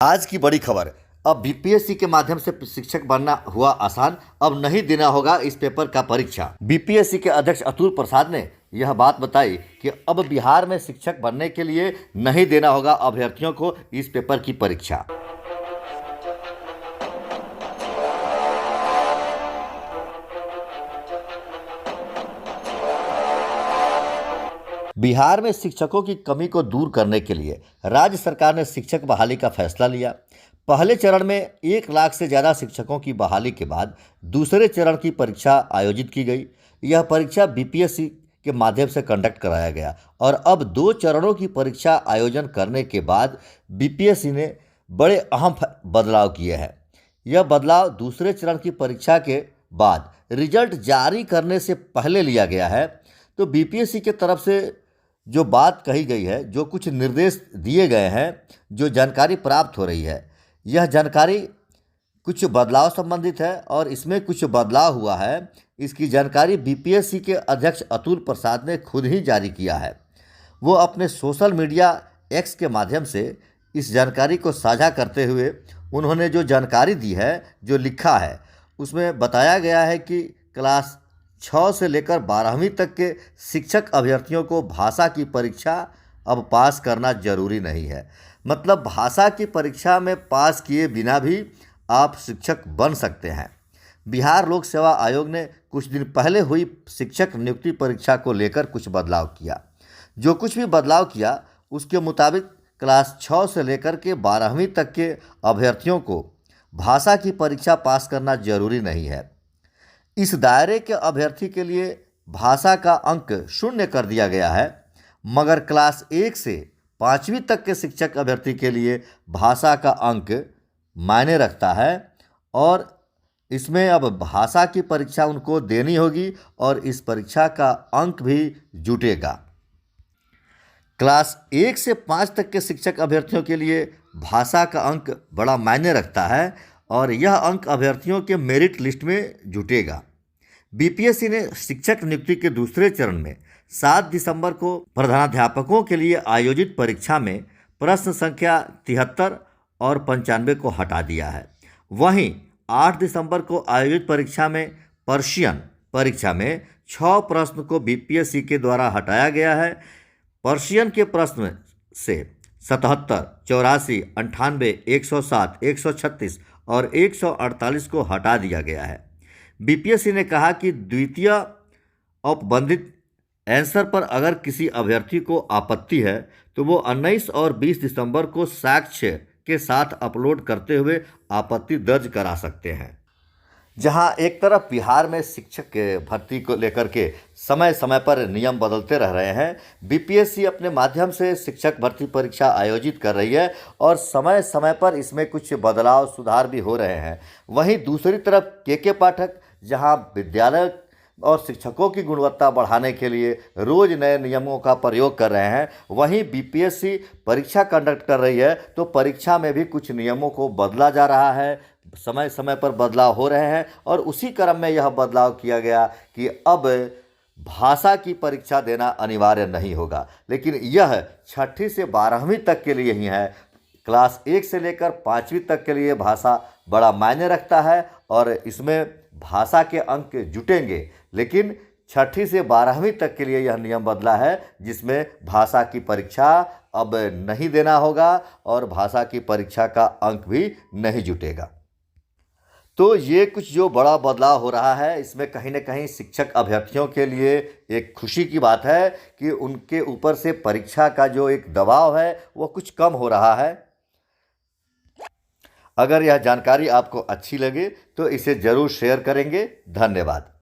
आज की बड़ी खबर। अब बीपीएससी के माध्यम से शिक्षक बनना हुआ आसान। अब नहीं देना होगा इस पेपर का परीक्षा। बीपीएससी के अध्यक्ष अतुल प्रसाद ने यह बात बताई कि अब बिहार में शिक्षक बनने के लिए नहीं देना होगा अभ्यर्थियों को इस पेपर की परीक्षा। बिहार में शिक्षकों की कमी को दूर करने के लिए राज्य सरकार ने शिक्षक बहाली का फैसला लिया। पहले चरण में 1 लाख से ज़्यादा शिक्षकों की बहाली के बाद दूसरे चरण की परीक्षा आयोजित की गई। यह परीक्षा बीपीएससी के माध्यम से कंडक्ट कराया गया और अब 2 चरणों की परीक्षा आयोजन करने के बाद बीपीएससी ने बड़े अहम बदलाव किए हैं। यह बदलाव दूसरे चरण की परीक्षा के बाद रिजल्ट जारी करने से पहले लिया गया है। तो बीपीएससी के तरफ से जो बात कही गई है, जो कुछ निर्देश दिए गए हैं, जो जानकारी प्राप्त हो रही है, यह जानकारी कुछ बदलाव संबंधित है और इसमें कुछ बदलाव हुआ है। इसकी जानकारी बीपीएससी के अध्यक्ष अतुल प्रसाद ने खुद ही जारी किया है। वो अपने सोशल मीडिया एक्स के माध्यम से इस जानकारी को साझा करते हुए उन्होंने जो जानकारी दी है, जो लिखा है, उसमें बताया गया है कि क्लास 6 से लेकर 12वीं तक के शिक्षक अभ्यर्थियों को भाषा की परीक्षा अब पास करना जरूरी नहीं है। मतलब भाषा की परीक्षा में पास किए बिना भी आप शिक्षक बन सकते हैं। बिहार लोक सेवा आयोग ने कुछ दिन पहले हुई शिक्षक नियुक्ति परीक्षा को लेकर कुछ बदलाव किया। जो कुछ भी बदलाव किया उसके मुताबिक क्लास 6 से लेकर के 12वीं तक के अभ्यर्थियों को भाषा की परीक्षा पास करना जरूरी नहीं है। इस दायरे के अभ्यर्थी के लिए भाषा का अंक 0 कर दिया गया है, मगर क्लास 1 से 5वीं तक के शिक्षक अभ्यर्थी के लिए भाषा का अंक मायने रखता है और इसमें अब भाषा की परीक्षा उनको देनी होगी और इस परीक्षा का अंक भी जुटेगा। क्लास 1 से 5 तक के शिक्षक अभ्यर्थियों के लिए भाषा का अंक बड़ा मायने रखता है और यह अंक अभ्यर्थियों के मेरिट लिस्ट में जुटेगा। बीपीएससी ने शिक्षक नियुक्ति के दूसरे चरण में 7 दिसंबर को प्रधानाध्यापकों के लिए आयोजित परीक्षा में प्रश्न संख्या 73 और 95 को हटा दिया है। वहीं 8 दिसंबर को आयोजित परीक्षा में पर्शियन परीक्षा में 6 प्रश्न को बीपीएससी के द्वारा हटाया गया है। पर्शियन के प्रश्न से 77, 84, 98, 107, 136 और 148 को हटा दिया गया है। बीपीएससी ने कहा कि द्वितीय औपबंधित आंसर पर अगर किसी अभ्यर्थी को आपत्ति है तो वो 19 और 20 दिसंबर को साक्ष्य के साथ अपलोड करते हुए आपत्ति दर्ज करा सकते हैं। जहां एक तरफ बिहार में शिक्षक के भर्ती को लेकर के समय समय पर नियम बदलते रह रहे हैं, बीपीएससी अपने माध्यम से शिक्षक भर्ती परीक्षा आयोजित कर रही है और समय समय पर इसमें कुछ बदलाव सुधार भी हो रहे हैं। वहीं दूसरी तरफ के पाठक जहां विद्यालय और शिक्षकों की गुणवत्ता बढ़ाने के लिए रोज नए नियमों का प्रयोग कर रहे हैं, वहीं बीपीएससी परीक्षा कंडक्ट कर रही है तो परीक्षा में भी कुछ नियमों को बदला जा रहा है। समय समय पर बदलाव हो रहे हैं और उसी क्रम में यह बदलाव किया गया कि अब भाषा की परीक्षा देना अनिवार्य नहीं होगा, लेकिन यह 6ठी से 12वीं तक के लिए ही है। क्लास 1 से लेकर 5वीं तक के लिए भाषा बड़ा मायने रखता है और इसमें भाषा के अंक जुटेंगे, लेकिन 6ठी से 12वीं तक के लिए यह नियम बदला है जिसमें भाषा की परीक्षा अब नहीं देना होगा और भाषा की परीक्षा का अंक भी नहीं जुटेगा। तो ये कुछ जो बड़ा बदलाव हो रहा है, इसमें कहीं ना कहीं शिक्षक अभ्यर्थियों के लिए एक खुशी की बात है कि उनके ऊपर से परीक्षा का जो एक दबाव है वो कुछ कम हो रहा है। अगर यह जानकारी आपको अच्छी लगे तो इसे ज़रूर शेयर करेंगे। धन्यवाद।